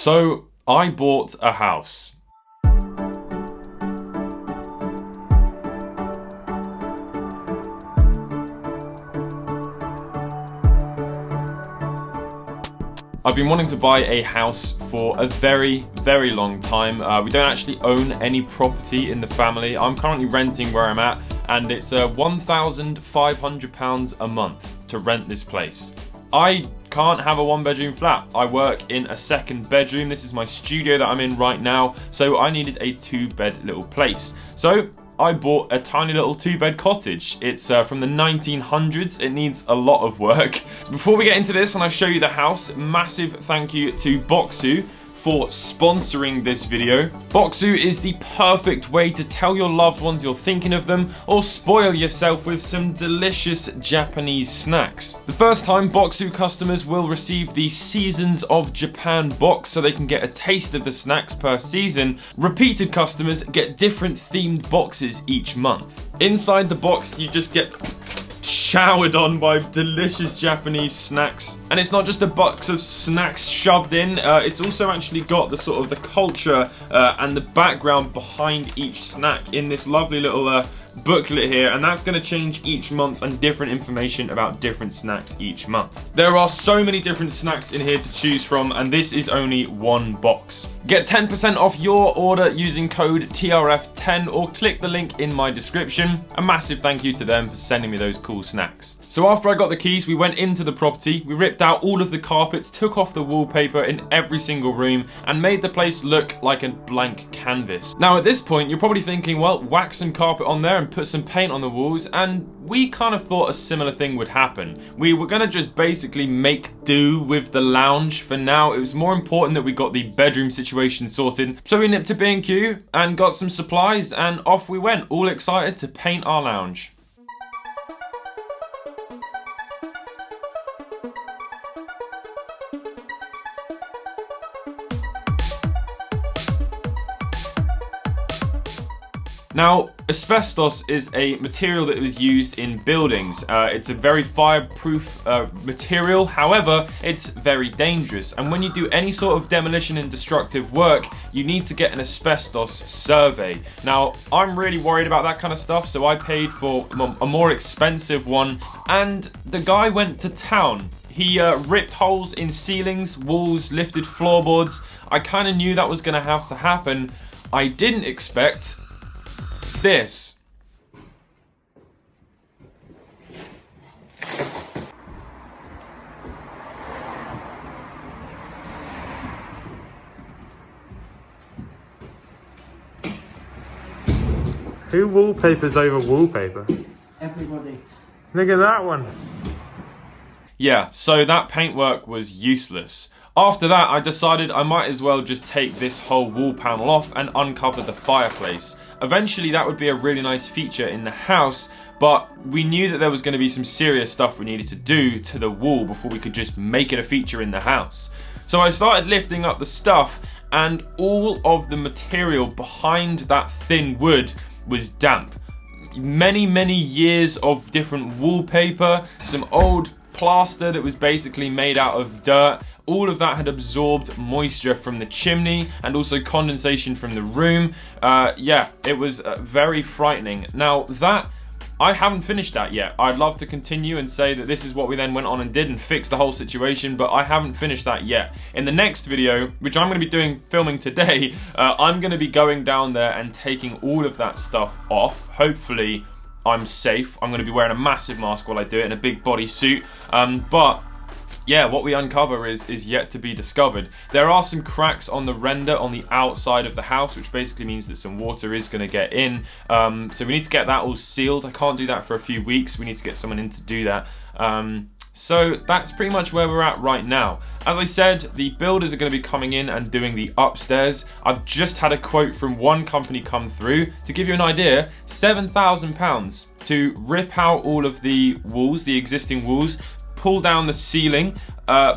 So I bought a house. I've been wanting to buy a house for a very, very long time. We don't actually own any property in the family. I'm currently renting where I'm at, and it's £1,500 a month to rent this place. I can't have a one-bedroom flat. I work in a second bedroom. This is my studio that I'm in right now, so I needed a two-bed little place. So I bought a tiny little two-bed cottage. It's from the 1900s. It needs a lot of work. Before we get into this and I show you the house, massive thank you to Boxu for sponsoring this video. Boxu is the perfect way to tell your loved ones you're thinking of them or spoil yourself with some delicious Japanese snacks. The first time Boxu customers will receive the Seasons of Japan box so they can get a taste of the snacks per season. Repeated customers get different themed boxes each month. Inside the box you just get showered on by delicious Japanese snacks, and it's not just a box of snacks shoved in, it's also actually got the sort of the culture and the background behind each snack in this lovely little booklet here, and that's going to change each month and different information about different snacks each month. There are so many different snacks in here to choose from, and this is only one box. Get 10% off your order using code TRF10 or click the link in my description. A massive thank you to them for sending me those cool snacks. So after I got the keys, we went into the property, we ripped out all of the carpets, took off the wallpaper in every single room, and made the place look like a blank canvas. Now at this point, you're probably thinking, well, whack some carpet on there and put some paint on the walls, and we kind of thought a similar thing would happen. We were gonna just basically make do with the lounge for now. It was more important that we got the bedroom situation sorted. So we nipped to B&Q and got some supplies, and off we went, all excited to paint our lounge. Now, asbestos is a material that was used in buildings. It's a very fireproof material, however, it's very dangerous. And when you do any sort of demolition and destructive work, you need to get an asbestos survey. Now, I'm really worried about that kind of stuff, so I paid for a more expensive one, and the guy went to town. He ripped holes in ceilings, walls, lifted floorboards. I kind of knew that was going to have to happen. I didn't expect this. Who wallpapers over wallpaper? Everybody. Look at that one. Yeah, so that paintwork was useless. After that, I decided I might as well just take this whole wall panel off and uncover the fireplace. Eventually, that would be a really nice feature in the house, but we knew that there was going to be some serious stuff we needed to do to the wall before we could just make it a feature in the house. So I started lifting up the stuff, and all of the material behind that thin wood was damp. Many, many years of different wallpaper, some old plaster that was basically made out of dirt. All of that had absorbed moisture from the chimney and also condensation from the room. Yeah, it was very frightening. Now that, I haven't finished that yet. I'd love to continue and say that this is what we then went on and did and fixed the whole situation, but I haven't finished that yet. In the next video, which I'm going to be filming today, I'm going to be going down there and taking all of that stuff off. Hopefully I'm safe. I'm going to be wearing a massive mask while I do it and a big bodysuit. But yeah, what we uncover is yet to be discovered. There are some cracks on the render on the outside of the house, which basically means that some water is going to get in. So we need to get that all sealed. I can't do that for a few weeks. We need to get someone in to do that. So that's pretty much where we're at right now. As I said, the builders are going to be coming in and doing the upstairs. I've just had a quote from one company come through. To give you an idea, £7,000 to rip out all of the walls, the existing walls, pull down the ceiling,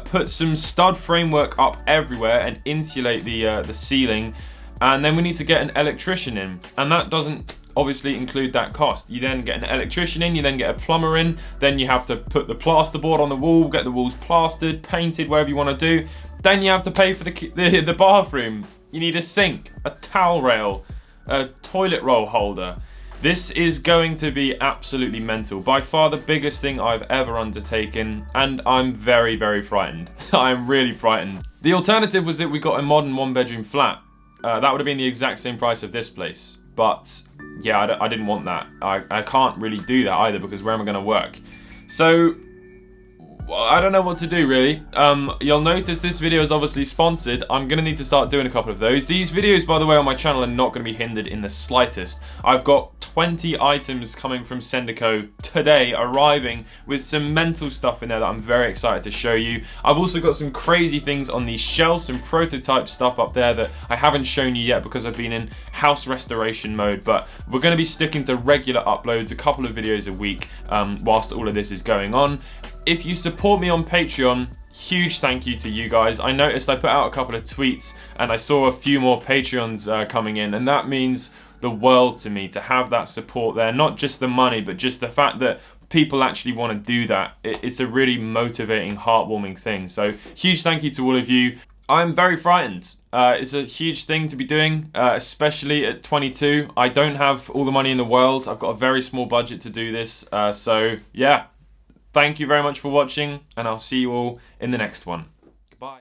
put some stud framework up everywhere and insulate the ceiling, and then we need to get an electrician in, and that doesn't obviously include that cost. You then get an electrician in, you then get a plumber in, then you have to put the plasterboard on the wall, get the walls plastered, painted, whatever you want to do. then you have to pay for the bathroom. You need a sink, a towel rail, a toilet roll holder. This is going to be absolutely mental. By far the biggest thing I've ever undertaken, and I'm very, very frightened. I'm really frightened. The alternative was that we got a modern one-bedroom flat. That would have been the exact same price of this place. But yeah, I didn't want that. I can't really do that either, because where am I going to work? So I don't know what to do, really. You'll notice this video is obviously sponsored. I'm going to need to start doing a couple of those. These videos, by the way, on my channel are not going to be hindered in the slightest. I've got 20 items coming from Sendico today, arriving with some mental stuff in there that I'm very excited to show you. I've also got some crazy things on these shelves, some prototype stuff up there that I haven't shown you yet because I've been in house restoration mode, but we're going to be sticking to regular uploads, a couple of videos a week, whilst all of this is going on. If you support me on Patreon, huge thank you to you guys. I noticed I put out a couple of tweets and I saw a few more Patreons coming in, and that means the world to me to have that support there. Not just the money, but just the fact that people actually want to do that. It's a really motivating, heartwarming thing. So huge thank you to all of you. I'm very frightened. It's a huge thing to be doing, especially at 22. I don't have all the money in the world. I've got a very small budget to do this. So yeah. Thank you very much for watching, and I'll see you all in the next one. Goodbye.